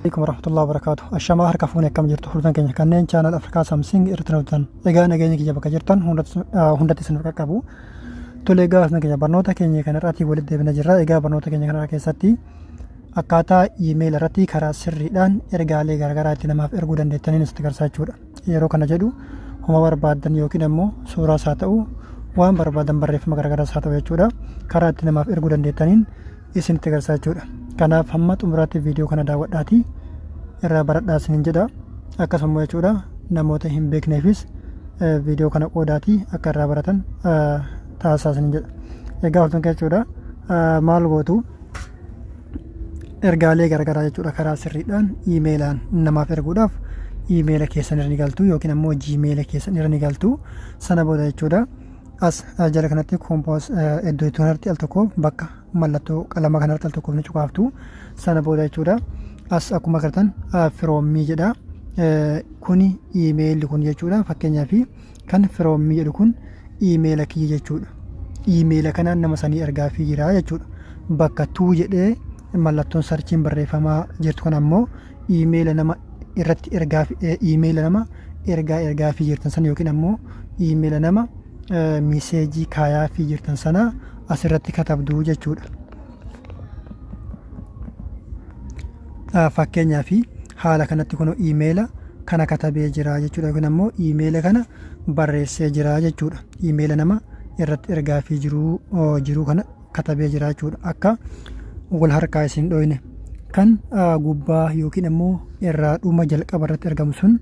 عليكم ورحمة الله وبركاته. الشما harka fuune akkam jirtu hordoftoota keenya kanneen channel Afrikaa Samsung irratti hojjetan. Egaa nageenya kiyya bakka jirtan hundatti isin qaqqabu. Tole egaa asna keenya barnoota keenya kanarratti walitti deebina jirra. Egaa barnoota keenya kanarraa keessatti akkaataa email irratti karaa sirriidhaan ergaalee garaagaraa itti namaaf erguu dandeettaniin isin agarsiisaa jechuudha. Yeroo kana jedhu homa barbaadan yookiin ammoo suuraas haa ta'u waan barbaadan barreeffama garaagaraas haa ta'u jechuudha. Karaa itti namaaf erguu dandeettaniin isin agarsiisaa jechuudha. Kanaaf hamma xumuraatti viidiyoo kana daawwadhaatii irraa baradhaa isiniin jedha. Akkasuma jechuudha namoota hin beekneefis viidiyoo kana qoodaatii akka irraa baratan taasisaa isiniin jedha. Egaa hordoftoota jechuudha maal gootu ergaalee garaagaraa jechuudha karaa sirriidhaan iimeelaan namaaf erguudhaaf iimeela keessan irra ni galtu yookiin ammoo jiimeela keessan irra ni galtu. Sana booda jechuudha as jala kanatti kompoos iddoo itti kanarratti al tokkoof bakka mallattoo qalama kanarratti al tokkoof ni cuqaaftu. Sana booda jechuudha as akkuma agartan firoommii jedha. Kuni iimeelli kun jechuudha fakkeenyaaf kan firoommii jedhu kun iimeela kiyya jechuudha. Iimeela kanaan nama sanii ergaa fi jira jechuudha. Bakka tuu jedhee mallattoon sarchiin barreeffamaa jirtu kan ammoo iimeela nama irratti ergaa iimeela nama ergaa fi jirtan sana yookiin ammoo iimeela nama miseejii kaayaa fi jirtan sana asirratti katabdu jechuudha. Fakkeenyaaf haala kanatti kun iimeela kana katabee jira jechuudha yookiin ammoo iimeela kana barreessee jira jechuudha. Iimeela nama irratti ergaa fi jiruu kana katabee jira jechuudha. Akka wal harkaa isin dhoyne kan gubbaa yookiin ammoo irraa dhuma jalqaba irratti argamu sun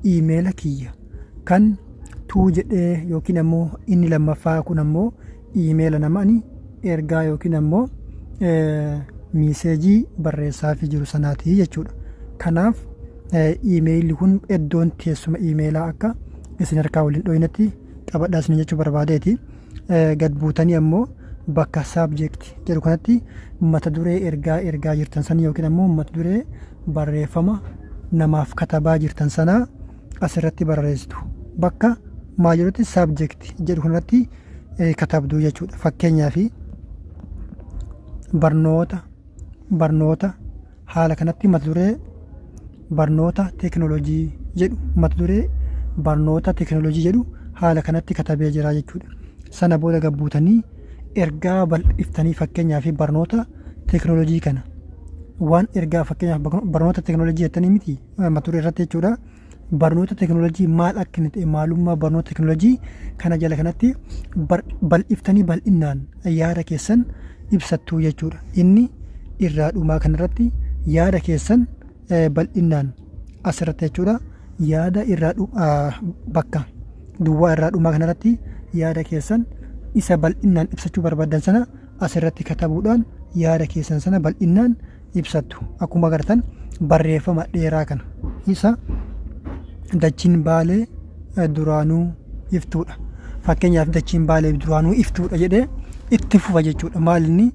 iimeela kiyya. Kan tuu jedhee yookiin ammoo inni lammaffaa kun ammoo iimeela namani ergaa yookiin ammoo miseejii barreessaa fi jiru sanaati jechuudha. Kanaaf iimeelli kun iddoon teessuma iimeelaa akka isin harkaa waliin dhoynetti qabadhaa isin jechuu barbaadeeti. Gad buutanii ammoo bakka saabjekti jedhu kanatti mata duree ergaa jirtan sana yookiin ammoo mata duree barreeffama namaaf katabaa jirtan sana asirratti barreessitu. Bakka maal jedhutti saabjekti jedhu kanatti katabdu jechuudha. Fakkeenyaaf barnoota haala kanatti mata duree barnoota teekinooloojii jedhu mata duree barnoota teekinooloojii jedhu haala kanatti katabee jira jechuudha. Sana booda gabbuutanii ergaa bal'iftanii fakkeenyaaf barnoota teekinooloojii kana waan ergaa fakkeenyaaf barnoota teekinooloojii jettanii miti mata duree irratti jechuudha. Barnoota teekinooloojii maal akka inni ta'e maalummaa barnoota teekinooloojii kana jala kanatti bal'iftanii bal'inaan yaada keessan ibsattu jechuudha. Inni irraa dhumaa kanarratti yaada keessan bal'inaan asirratti jechuudha. Yaada irraa bakka duwwaa irraa dhumaa kanarratti yaada keessan isa bal'inaan ibsachuu barbaadan sana asirratti katabuudhaan yaada keessan sana bal'inaan ibsattu. Akkuma agartan barreeffama dheeraa kana isa dachiin baalee duraanuu iftuudha. Fakkeenyaaf dachiin baalee duraanuu iftuudha jedhee itti fufa jechuudha. Maalinni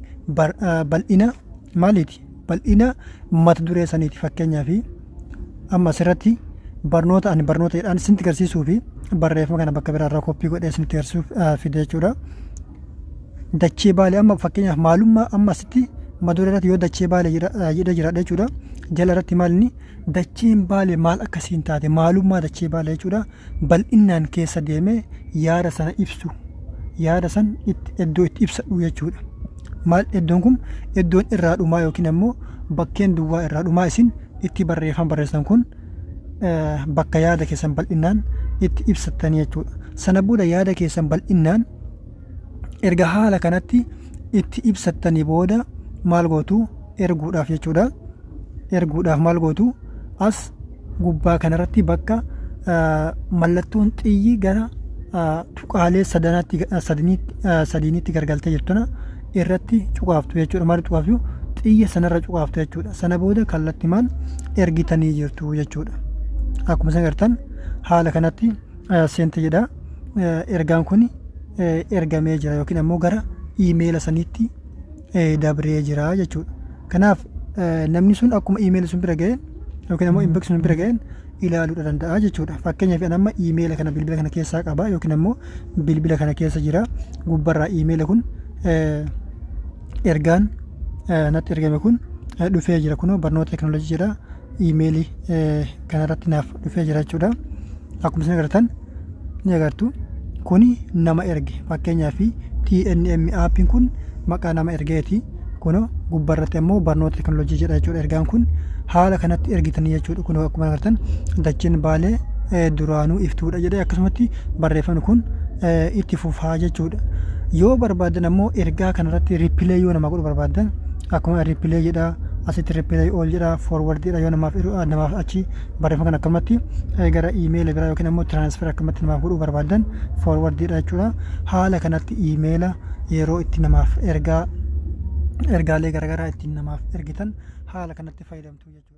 bal'ina maaliiti? Bal'ina mata duree saniiti. Fakkeenyaaf amma asirratti barnoota jedhaan isinitti agarsiisuu fi barreeffama kana bakka biraarraa koppii godhee isinitti agarsiisuuf fide jechuudha. Dachee baalee amma fakkeenyaaf maalummaa amma asitti mata duree irratti yoo dachee baalee jedhee jiraadha jechuudha. Jala irratti maalinni dacheen baalee maal akkasiin taate maalummaa dachee baalee jechuudha. Bal'inaan keessa deemee yaada sana ibsu yaada san iddoo itti ibsadhu jechuudha. Maal iddoon kun iddoon irraa dhumaa yookiin ammoo bakkeen duwwaa irraa dhumaa isin itti barreeffama barreessan kun bakka yaada keessan bal'inaan itti ibsattanii jechuudha. Sana booda yaada keessan bal'inaan erga haala kanatti itti ibsattanii booda maal gootu erguudhaaf jechuudha. Erguudhaaf maal gootu as gubbaa kanarratti bakka mallattoon xiyyi gara tuqaalee sadiinitti gargaltee jirtuna irratti cuqaaftu jechuudha. Maal cuqaaftu xiyya sanarra cuqaaftu jechuudha. Sana booda kallattimaan ergitanii jirtu jechuudha. Akkuma isin agartan haala kanatti seente jedha. Ergaan kun ergamee jira yookiin ammoo gara iimeela saniitti dabree jira jechuudha. Kanaaf namni sun akkuma iimeela sun bira ga'een yookiin ammoo inbox sun bira ga'een ilaaluu danda'a jechuudha. Fakkeenyaaf amma iimeela kana bilbila kana keessaa qaba yookiin ammoo bilbila kana keessa jira. Gubbarraa iimeela kun ergaan natti ergame kun dhufee jira kunoo barnoota teekinooloojii jedha. iimeelii kanarratti naaf dhufee jira jechuudha. Akkuma isin agartan ni agartu kuni nama erge fakkeenyaaf TNM aappiin kun maqaa nama ergeeti. Kun gubbarratti immoo barnoota teekinooloojii jedha jechuudha. Ergaan kun haala kanatti ergitanii jechuudha. Kun akkuma agartan dachiin baalee duraanuu iftuudha jedhee akkasumatti barreeffamni kun itti fufaa jechuudha. Yoo barbaadan ammoo ergaa kanarratti riipilee yoo nama godhu barbaadan akkuma riipilee jedha asitti riipilee ool jedha foorward jedha yoo namaaf achi barreeffama kan akkamatti gara iimeela biraa yookiin ammoo tiraansfer akkamatti namaaf godhuu barbaadan foorward jedha jechuudha. Haala kanatti iimeela yeroo itti namaaf ergaalee garaagaraa ittiin namaaf ergitan haala kanatti fayyadamtu jechuudha.